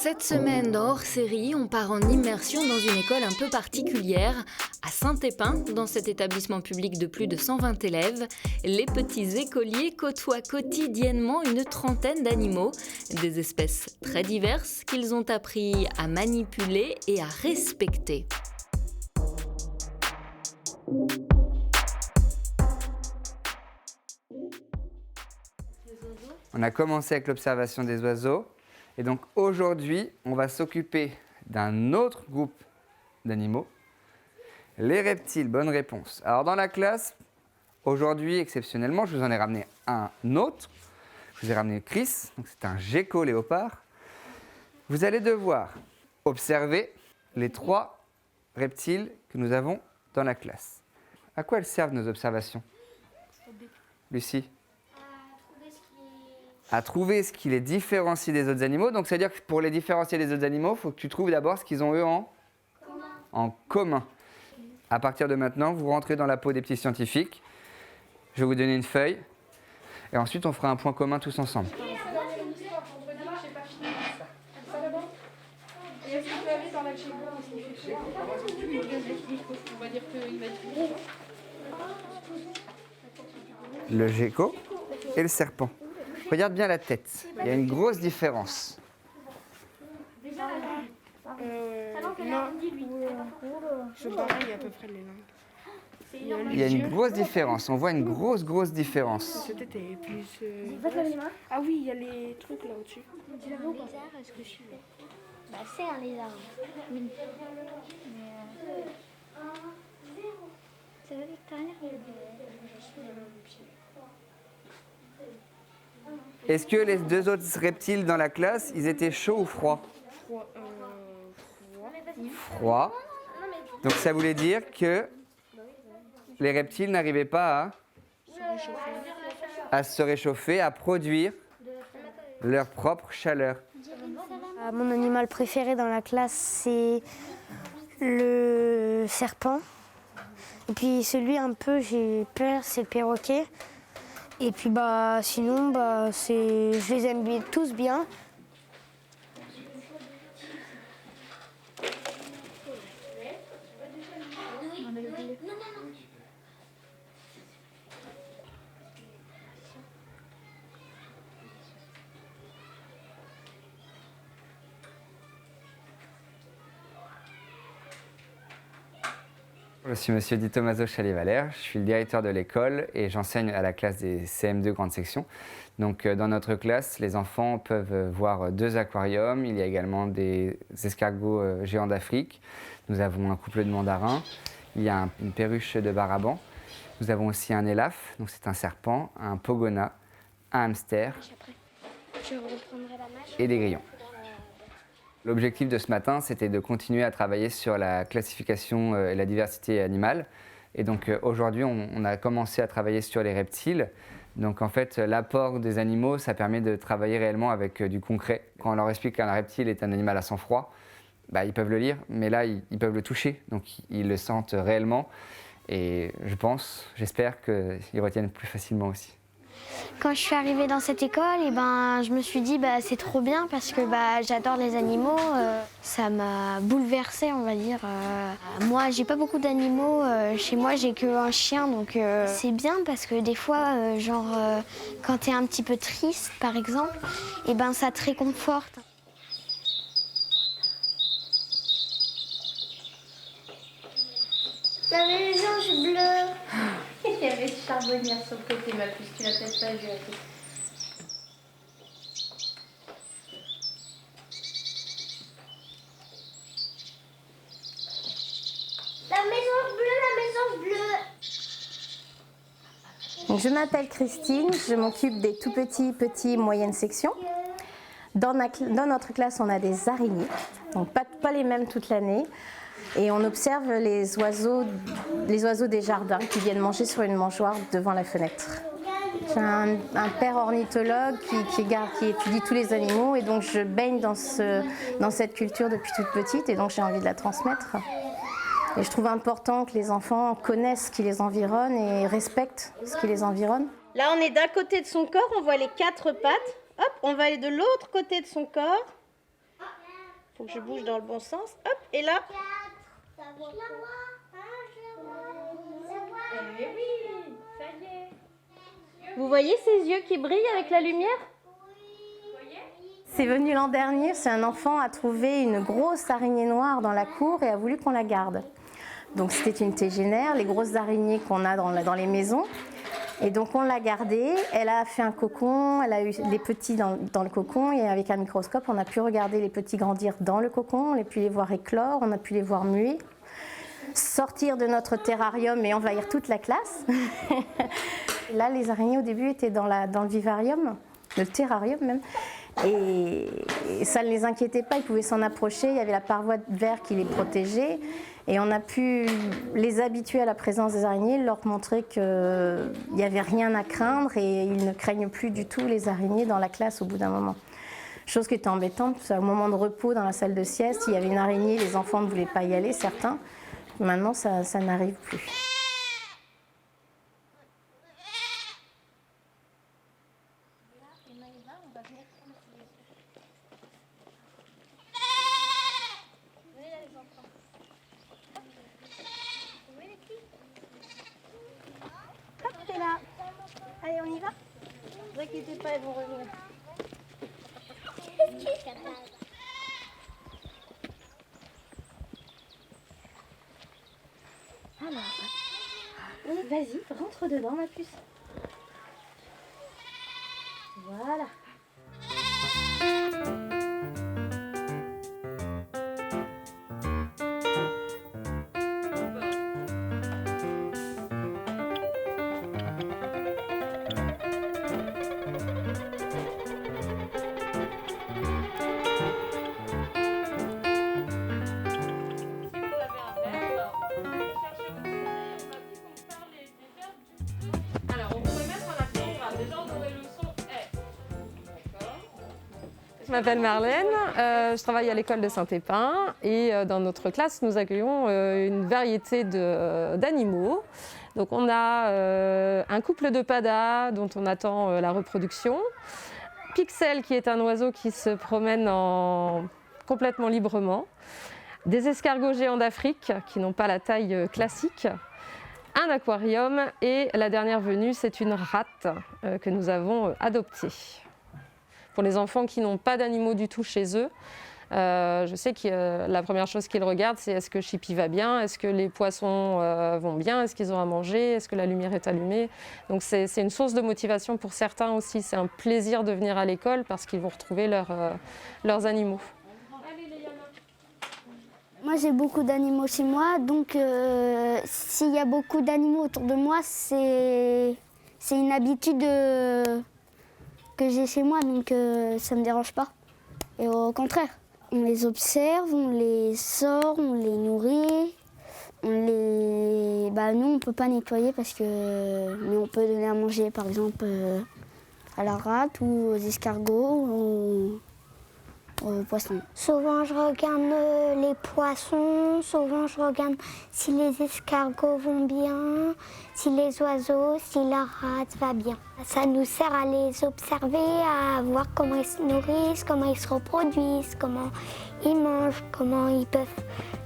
Cette semaine dans Hors-série, on part en immersion dans une école un peu particulière. À Saint-Épin, dans cet établissement public de plus de 120 élèves, les petits écoliers côtoient quotidiennement une trentaine d'animaux, des espèces très diverses qu'ils ont appris à manipuler et à respecter. On a commencé avec l'observation des oiseaux et donc aujourd'hui, on va s'occuper d'un autre groupe d'animaux, les reptiles. Bonne réponse. Alors dans la classe, aujourd'hui exceptionnellement, je vous en ai ramené un autre. Je vous ai ramené Chris, donc c'est un gecko léopard. Vous allez devoir observer les 3 reptiles que nous avons dans la classe. À quoi elles servent nos observations, Lucie? À trouver ce qui les différencie des autres animaux. Donc, c'est-à-dire que pour les différencier des autres animaux, il faut que tu trouves d'abord ce qu'ils ont eux en commun. À partir de maintenant, vous rentrez dans la peau des petits scientifiques. Je vais vous donner une feuille. Et ensuite, on fera un point commun tous ensemble. Le gecko et le serpent. Regarde bien la tête, il y a une grosse différence. Non, je pareil à peu près les langues. Il y a une grosse différence, on voit une grosse différence. Cette tête est plus... Ah oui, il y a les trucs là au-dessus. Tu l'avais ou pas? Est-ce que je suis... Bah c'est un lézard. Oui. Mais ça va Victoria? Est-ce que les 2 autres reptiles dans la classe, ils étaient chauds ou froids? Froid. Donc ça voulait dire que les reptiles n'arrivaient pas à se réchauffer, à produire leur propre chaleur. Mon animal préféré dans la classe, c'est le serpent. Et puis celui un peu j'ai peur, c'est le perroquet. Et puis sinon je les aime tous bien. Je suis Monsieur Di Tommaso Chalet-Valère, je suis le directeur de l'école et j'enseigne à la classe des CM2 grande section. Donc dans notre classe, les enfants peuvent voir 2 aquariums, il y a également des escargots géants d'Afrique, nous avons un couple de mandarins, il y a une perruche de baraban, nous avons aussi un élaphe, donc c'est un serpent, un pogona, un hamster et des grillons. L'objectif de ce matin, c'était de continuer à travailler sur la classification et la diversité animale. Et donc aujourd'hui, on a commencé à travailler sur les reptiles. Donc en fait, l'apport des animaux, ça permet de travailler réellement avec du concret. Quand on leur explique qu'un reptile est un animal à sang froid, ils peuvent le lire, mais là, ils peuvent le toucher. Donc ils le sentent réellement. Et j'espère qu'ils retiennent plus facilement aussi. Quand je suis arrivée dans cette école, je me suis dit c'est trop bien parce que j'adore les animaux. Ça m'a bouleversée, on va dire. Moi, j'ai pas beaucoup d'animaux. Chez moi, j'ai qu'un chien, donc c'est bien parce que des fois, quand t'es un petit peu triste, par exemple, ça te réconforte. La mésange bleue. Il y avait charbonnière sur le côté, ma puce, tu l'as peut-être pas vu. La mésange bleue. Donc, je m'appelle Christine, je m'occupe des tout petits, moyennes sections. Dans notre classe, on a des araignées, donc pas les mêmes toute l'année. Et on observe les oiseaux des jardins qui viennent manger sur une mangeoire devant la fenêtre. J'ai un père ornithologue qui étudie tous les animaux et donc je baigne dans cette culture depuis toute petite et donc j'ai envie de la transmettre. Et je trouve important que les enfants connaissent ce qui les environne et respectent ce qui les environne. Là, on est d'un côté de son corps, on voit les 4 pattes. Hop, on va aller de l'autre côté de son corps. Faut que je bouge dans le bon sens. Hop, et là. Vous voyez ces yeux qui brillent avec la lumière? C'est venu l'an dernier, c'est un enfant a trouvé une grosse araignée noire dans la cour et a voulu qu'on la garde. Donc c'était une tégénaire, les grosses araignées qu'on a dans les maisons. Et donc on l'a gardée, elle a fait un cocon, elle a eu les petits dans le cocon et avec un microscope on a pu regarder les petits grandir dans le cocon, on a pu les voir éclore, on a pu les voir muer, sortir de notre terrarium et envahir toute la classe. Là les araignées au début étaient dans le vivarium, le terrarium même. Et ça ne les inquiétait pas, ils pouvaient s'en approcher, il y avait la paroi de verre qui les protégeait et on a pu les habituer à la présence des araignées, leur montrer qu'il n'y avait rien à craindre et ils ne craignent plus du tout les araignées dans la classe au bout d'un moment. Chose qui était embêtante, parce qu'au moment de repos dans la salle de sieste, il y avait une araignée, les enfants ne voulaient pas y aller, certains. Maintenant, ça n'arrive plus. Là. Allez, on y va? Ne vous inquiétez pas, elles vont revenir. Alors, vas-y, rentre dedans, ma puce. Voilà. Je m'appelle Marlène, je travaille à l'école de Saint-Épin et dans notre classe, nous accueillons une variété d'animaux. Donc on a un couple de padas dont on attend la reproduction, Pixel qui est un oiseau qui se promène complètement librement, des escargots géants d'Afrique qui n'ont pas la taille classique, un aquarium et la dernière venue, c'est une rate que nous avons adoptée. Pour les enfants qui n'ont pas d'animaux du tout chez eux, je sais que la première chose qu'ils regardent, c'est est-ce que Chippy va bien, est-ce que les poissons vont bien, est-ce qu'ils ont à manger, est-ce que la lumière est allumée. Donc c'est une source de motivation pour certains aussi. C'est un plaisir de venir à l'école parce qu'ils vont retrouver leurs animaux. Moi, j'ai beaucoup d'animaux chez moi, donc s'il y a beaucoup d'animaux autour de moi, c'est une habitude que j'ai chez moi, donc ça ne me dérange pas. Et au contraire, on les observe, on les sort, on les nourrit. Nous, on ne peut pas nettoyer mais on peut donner à manger, par exemple, à la rate ou aux escargots ou aux poissons. Souvent, je regarde les poissons, souvent, je regarde si les escargots vont bien, si les oiseaux, si la rate va bien. Ça nous sert à les observer, à voir comment ils se nourrissent, comment ils se reproduisent, comment ils mangent, comment ils peuvent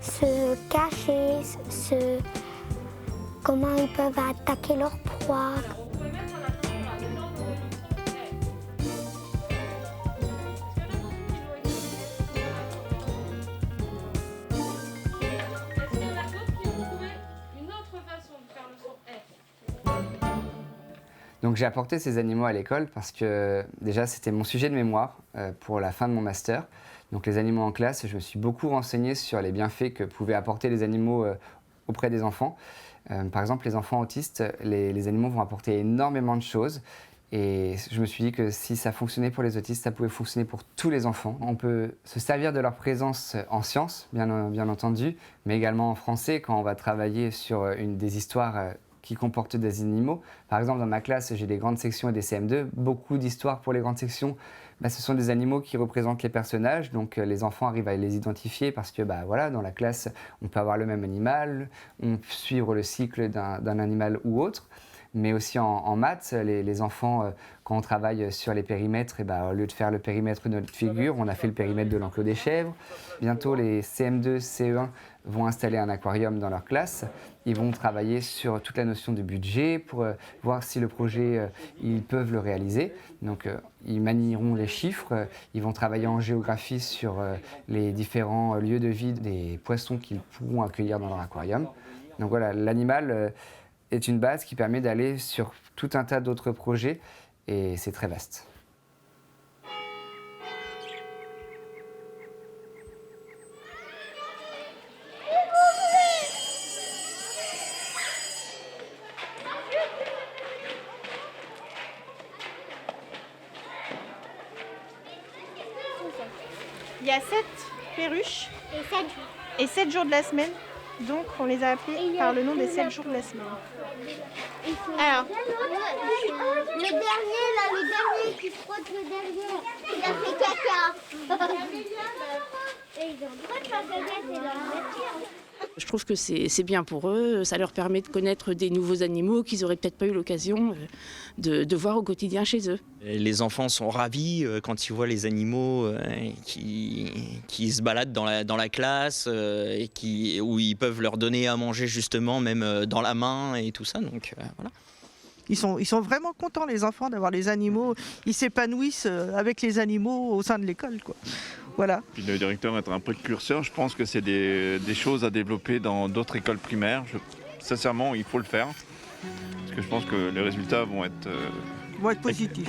se cacher, comment ils peuvent attaquer leur proie. Donc j'ai apporté ces animaux à l'école parce que déjà c'était mon sujet de mémoire pour la fin de mon master. Donc les animaux en classe, je me suis beaucoup renseigné sur les bienfaits que pouvaient apporter les animaux auprès des enfants. Par exemple, les enfants autistes, les animaux vont apporter énormément de choses. Et je me suis dit que si ça fonctionnait pour les autistes, ça pouvait fonctionner pour tous les enfants. On peut se servir de leur présence en sciences, bien entendu, mais également en français quand on va travailler sur des histoires qui comportent des animaux. Par exemple, dans ma classe, j'ai des grandes sections et des CM2. Beaucoup d'histoires pour les grandes sections, ce sont des animaux qui représentent les personnages. Donc les enfants arrivent à les identifier parce que dans la classe, on peut avoir le même animal, on peut suivre le cycle d'un animal ou autre. mais aussi en maths. Les enfants, quand on travaille sur les périmètres, au lieu de faire le périmètre de notre figure, on a fait le périmètre de l'enclos des chèvres. Bientôt, les CM2, CE1 vont installer un aquarium dans leur classe. Ils vont travailler sur toute la notion de budget pour voir si le projet, ils peuvent le réaliser. Donc, ils manieront les chiffres. Ils vont travailler en géographie sur les différents lieux de vie des poissons qu'ils pourront accueillir dans leur aquarium. Donc voilà, l'animal est une base qui permet d'aller sur tout un tas d'autres projets et c'est très vaste. Il y a 7 perruches et 7 jours de la semaine. Donc on les a appelés par le nom des 7 jours de la semaine. Alors, le dernier qui frotte le derrière, il a fait caca. Et ils ont le droit de faire caca, c'est leur nature. Je trouve que c'est bien pour eux, ça leur permet de connaître des nouveaux animaux qu'ils n'auraient peut-être pas eu l'occasion de voir au quotidien chez eux. Et les enfants sont ravis quand ils voient les animaux qui se baladent dans la classe et où ils peuvent leur donner à manger justement, même dans la main et tout ça. Donc voilà. Ils sont vraiment contents, les enfants, d'avoir les animaux. Ils s'épanouissent avec les animaux au sein de l'école, quoi. Voilà. Puis le directeur est un précurseur. Je pense que c'est des choses à développer dans d'autres écoles primaires. Sincèrement, il faut le faire. Parce que je pense que les résultats vont être positifs.